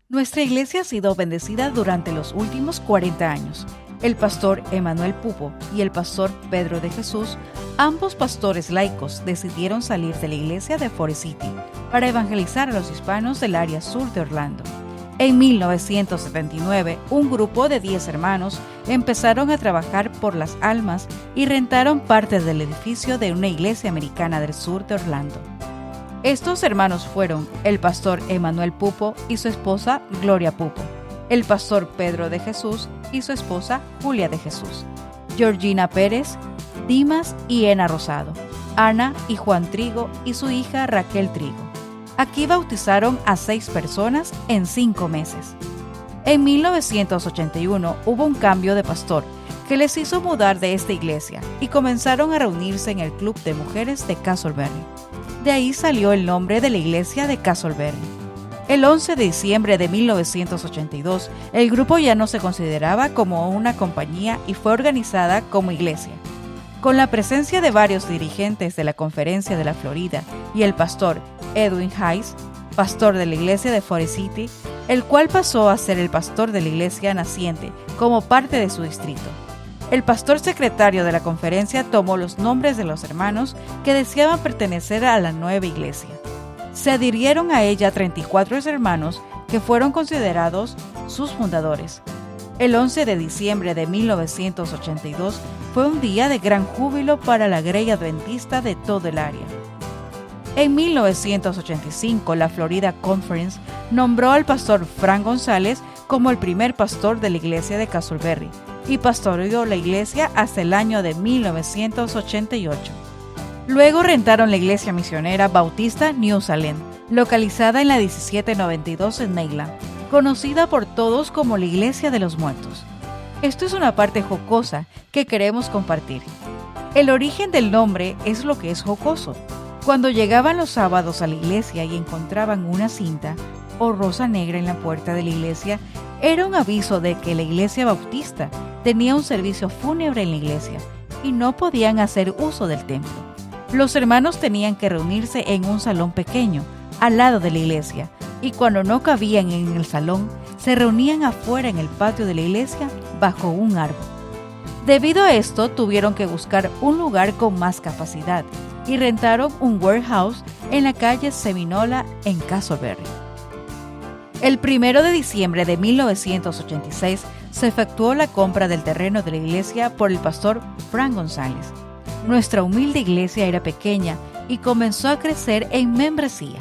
Nuestra iglesia ha sido bendecida durante los últimos 40 años. El pastor Emanuel Pupo y el pastor Pedro de Jesús, ambos pastores laicos, decidieron salir de la iglesia de Forest City para evangelizar a los hispanos del área sur de Orlando. En 1979, un grupo de 10 hermanos empezaron a trabajar por las almas y rentaron parte del edificio de una iglesia americana del sur de Orlando. Estos hermanos fueron el pastor Emanuel Pupo y su esposa Gloria Pupo, el pastor Pedro de Jesús y su esposa Julia de Jesús, Georgina Pérez, Dimas y Ena Rosado, Ana y Juan Trigo y su hija Raquel Trigo. Aquí bautizaron a 6 personas en 5 meses. En 1981 hubo un cambio de pastor que les hizo mudar de esta iglesia y comenzaron a reunirse en el club de mujeres de Castleberry. De ahí salió el nombre de la iglesia de Castleberry. El 11 de diciembre de 1982, el grupo ya no se consideraba como una compañía y fue organizada como iglesia. Con la presencia de varios dirigentes de la Conferencia de la Florida y el pastor Edwin Hayes, pastor de la iglesia de Forest City, el cual pasó a ser el pastor de la iglesia naciente como parte de su distrito. El pastor secretario de la conferencia tomó los nombres de los hermanos que deseaban pertenecer a la nueva iglesia. Se adhirieron a ella 34 hermanos que fueron considerados sus fundadores. El 11 de diciembre de 1982 fue un día de gran júbilo para la grey adventista de todo el área. En 1985, la Florida Conference nombró al pastor Frank González como el primer pastor de la iglesia de Castleberry y pastoreó la iglesia hasta el año de 1988. Luego rentaron la iglesia misionera bautista New Salem, localizada en la 1792 en Mainland, conocida por todos como la Iglesia de los Muertos. Esto es una parte jocosa que queremos compartir. El origen del nombre es lo que es jocoso. Cuando llegaban los sábados a la iglesia y encontraban una cinta o rosa negra en la puerta de la iglesia, era un aviso de que la iglesia bautista tenía un servicio fúnebre en la iglesia y no podían hacer uso del templo. Los hermanos tenían que reunirse en un salón pequeño, al lado de la iglesia, y cuando no cabían en el salón, se reunían afuera en el patio de la iglesia bajo un árbol. Debido a esto, tuvieron que buscar un lugar con más capacidad y rentaron un warehouse en la calle Seminola en Castleberry. El 1 de diciembre de 1986 se efectuó la compra del terreno de la iglesia por el pastor Frank González. Nuestra humilde iglesia era pequeña y comenzó a crecer en membresía.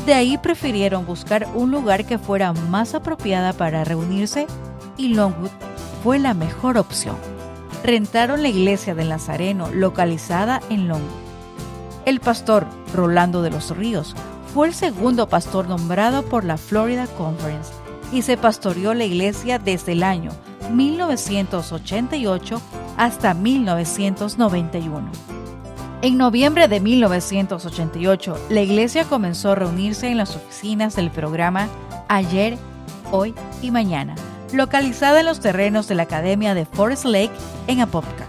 De ahí prefirieron buscar un lugar que fuera más apropiada para reunirse y Longwood fue la mejor opción. Rentaron la iglesia del Nazareno localizada en Longwood. El pastor Rolando de los Ríos fue el segundo pastor nombrado por la Florida Conference y se pastoreó la iglesia desde el año 1988 hasta 1991. En noviembre de 1988, la iglesia comenzó a reunirse en las oficinas del programa Ayer, Hoy y Mañana, localizada en los terrenos de la Academia de Forest Lake en Apopka.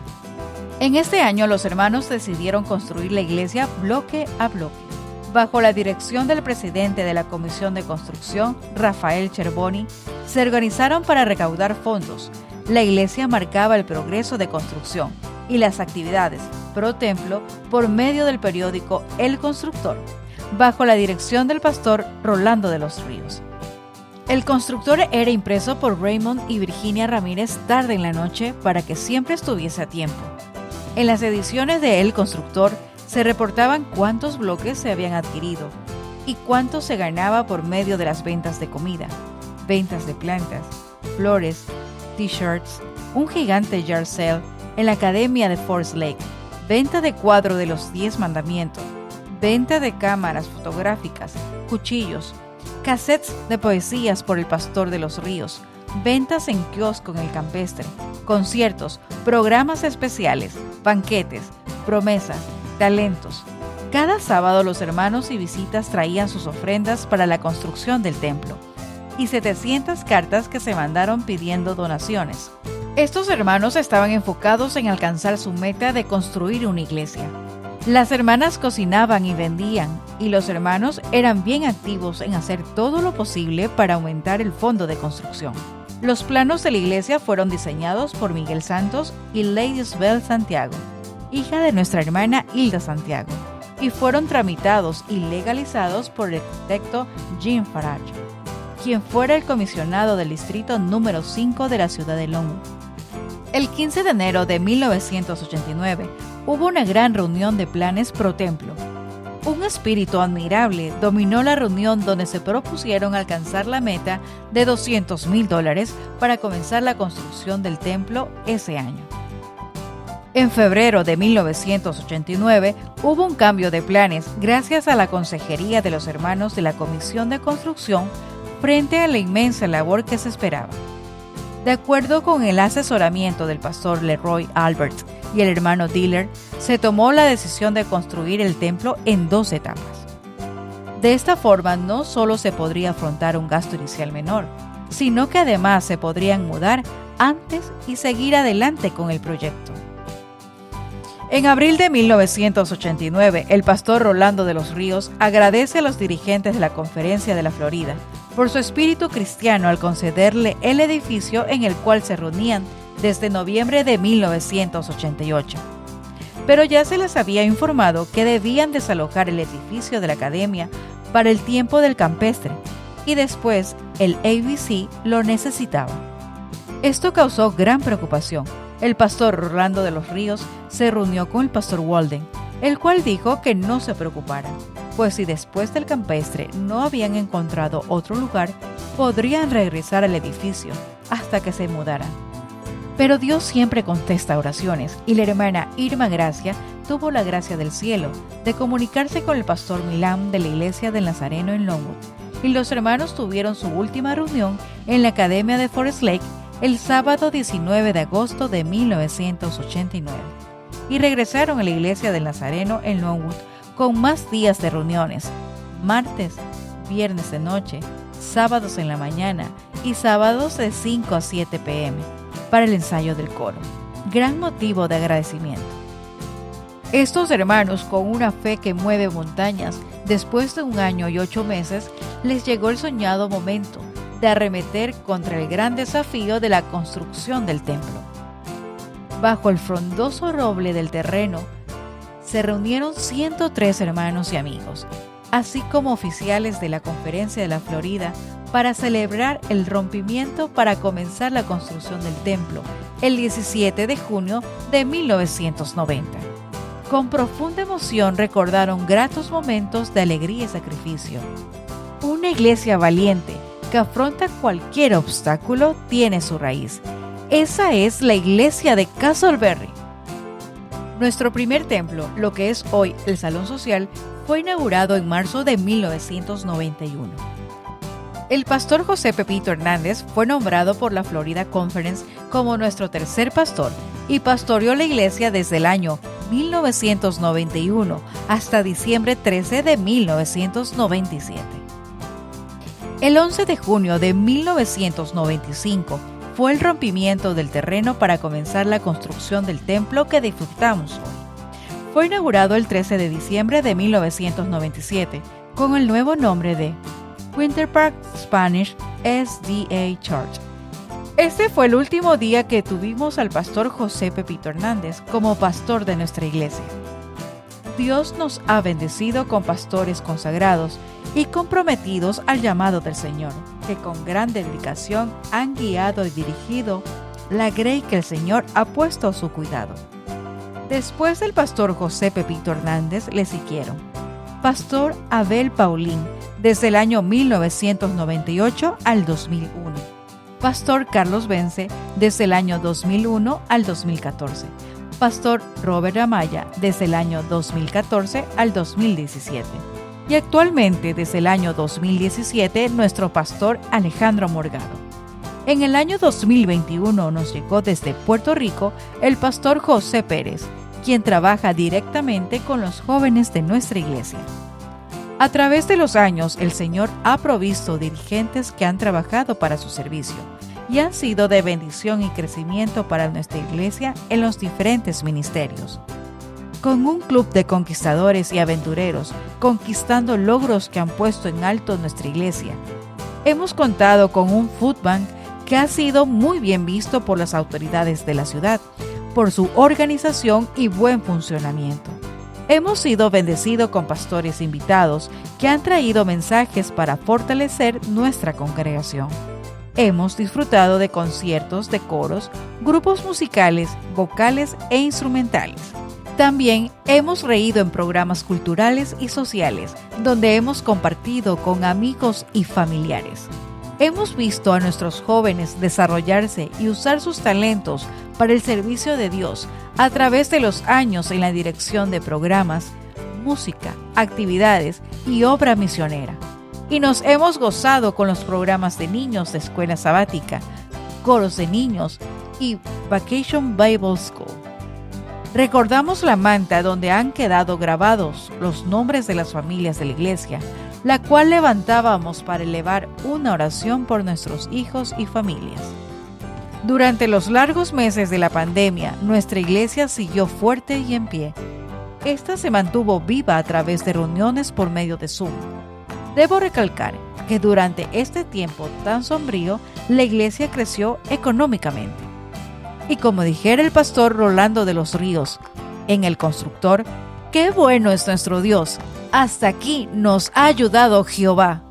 En este año, los hermanos decidieron construir la iglesia bloque a bloque. Bajo la dirección del presidente de la Comisión de Construcción, Rafael Cherboni, se organizaron para recaudar fondos. La iglesia marcaba el progreso de construcción y las actividades pro templo por medio del periódico El Constructor, bajo la dirección del pastor Rolando de los Ríos. El Constructor era impreso por Raymond y Virginia Ramírez tarde en la noche para que siempre estuviese a tiempo. En las ediciones de El Constructor se reportaban cuántos bloques se habían adquirido y cuánto se ganaba por medio de las ventas de comida, ventas de plantas, flores, t-shirts, un gigante yard sale en la Academia de Forest Lake, venta de cuadro de los 10 mandamientos, venta de cámaras fotográficas, cuchillos, cassettes de poesías por el pastor de los Ríos, ventas en kiosco en el campestre, conciertos, programas especiales, banquetes, promesas, talentos. Cada sábado los hermanos y visitas traían sus ofrendas para la construcción del templo y 700 cartas que se mandaron pidiendo donaciones. Estos hermanos estaban enfocados en alcanzar su meta de construir una iglesia. Las hermanas cocinaban y vendían, y los hermanos eran bien activos en hacer todo lo posible para aumentar el fondo de construcción. Los planos de la iglesia fueron diseñados por Miguel Santos y Lady Isabel Santiago, hija de nuestra hermana Hilda Santiago, y fueron tramitados y legalizados por el arquitecto Jim Farage, quien fuera el comisionado del distrito número 5 de la ciudad de Longwood. El 15 de enero de 1989 hubo una gran reunión de planes pro templo. Un espíritu admirable dominó la reunión donde se propusieron alcanzar la meta de $200,000 para comenzar la construcción del templo ese año. En febrero de 1989 hubo un cambio de planes gracias a la consejería de los hermanos de la Comisión de Construcción frente a la inmensa labor que se esperaba. De acuerdo con el asesoramiento del pastor Leroy Albert y el hermano Diller, se tomó la decisión de construir el templo en 2 etapas. De esta forma, no solo se podría afrontar un gasto inicial menor, sino que además se podrían mudar antes y seguir adelante con el proyecto. En abril de 1989, el pastor Rolando de los Ríos agradece a los dirigentes de la Conferencia de la Florida por su espíritu cristiano al concederle el edificio en el cual se reunían desde noviembre de 1988. Pero ya se les había informado que debían desalojar el edificio de la academia para el tiempo del campestre y después el ABC lo necesitaba. Esto causó gran preocupación. El pastor Rolando de los Ríos se reunió con el pastor Walden, el cual dijo que no se preocuparan, pues si después del campestre no habían encontrado otro lugar, podrían regresar al edificio hasta que se mudaran. Pero Dios siempre contesta oraciones y la hermana Irma Gracia tuvo la gracia del cielo de comunicarse con el pastor Milán de la iglesia del Nazareno en Longwood, y los hermanos tuvieron su última reunión en la academia de Forest Lake el sábado 19 de agosto de 1989 y regresaron a la iglesia del Nazareno en Longwood con más días de reuniones, martes, viernes de noche, sábados en la mañana y sábados de 5 a 7 p.m. para el ensayo del coro. Gran motivo de agradecimiento. Estos hermanos, con una fe que mueve montañas, después de 1 año y 8 meses, les llegó el soñado momento de arremeter contra el gran desafío de la construcción del templo. Bajo el frondoso roble del terreno, se reunieron 103 hermanos y amigos, así como oficiales de la Conferencia de la Florida, para celebrar el rompimiento para comenzar la construcción del templo el 17 de junio de 1990. Con profunda emoción recordaron gratos momentos de alegría y sacrificio. Una iglesia valiente que afronta cualquier obstáculo tiene su raíz. Esa es la iglesia de Castleberry. Nuestro primer templo, lo que es hoy el Salón Social, fue inaugurado en marzo de 1991. El pastor José Pepito Hernández fue nombrado por la Florida Conference como nuestro tercer pastor y pastoreó la iglesia desde el año 1991 hasta diciembre 13 de 1997. El 11 de junio de 1995 fue el rompimiento del terreno para comenzar la construcción del templo que disfrutamos hoy. Fue inaugurado el 13 de diciembre de 1997 con el nuevo nombre de Winter Park Spanish SDA Church. Este fue el último día que tuvimos al pastor José Pepito Hernández como pastor de nuestra iglesia. Dios nos ha bendecido con pastores consagrados y comprometidos al llamado del Señor, que con gran dedicación han guiado y dirigido la grey que el Señor ha puesto a su cuidado. Después del pastor José Pepito Hernández le siguieron pastor Abel Paulín desde el año 1998 al 2001, pastor Carlos Vence desde el año 2001 al 2014, pastor Robert Amaya desde el año 2014 al 2017 y actualmente desde el año 2017 nuestro pastor Alejandro Morgado. En el año 2021 nos llegó desde Puerto Rico el pastor José Pérez, quien trabaja directamente con los jóvenes de nuestra iglesia. A través de los años, el Señor ha provisto dirigentes que han trabajado para su servicio y han sido de bendición y crecimiento para nuestra iglesia en los diferentes ministerios. con un club de conquistadores y aventureros, conquistando logros que han puesto en alto nuestra iglesia. Hemos contado con un food bank que ha sido muy bien visto por las autoridades de la ciudad, por su organización y buen funcionamiento. Hemos sido bendecidos con pastores invitados que han traído mensajes para fortalecer nuestra congregación. Hemos disfrutado de conciertos de coros, grupos musicales, vocales e instrumentales. También hemos reído en programas culturales y sociales, donde hemos compartido con amigos y familiares. Hemos visto a nuestros jóvenes desarrollarse y usar sus talentos para el servicio de Dios a través de los años en la dirección de programas, música, actividades y obra misionera. Y nos hemos gozado con los programas de niños de escuela sabática, coros de niños y Vacation Bible School. Recordamos la manta donde han quedado grabados los nombres de las familias de la iglesia, la cual levantábamos para elevar una oración por nuestros hijos y familias. Durante los largos meses de la pandemia, nuestra iglesia siguió fuerte y en pie. Esta se mantuvo viva a través de reuniones por medio de Zoom. Debo recalcar que durante este tiempo tan sombrío, la iglesia creció económicamente. Y como dijera el pastor Rolando de los Ríos, en El Constructor, ¡qué bueno es nuestro Dios! Hasta aquí nos ha ayudado Jehová.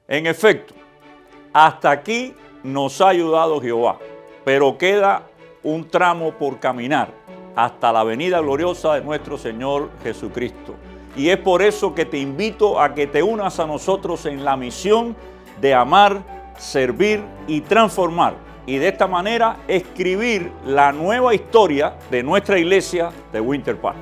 En efecto, hasta aquí nos ha ayudado Jehová, pero queda un tramo por caminar hasta la venida gloriosa de nuestro Señor Jesucristo. Y es por eso que te invito a que te unas a nosotros en la misión de amar, servir y transformar. Y de esta manera escribir la nueva historia de nuestra iglesia de Winter Park.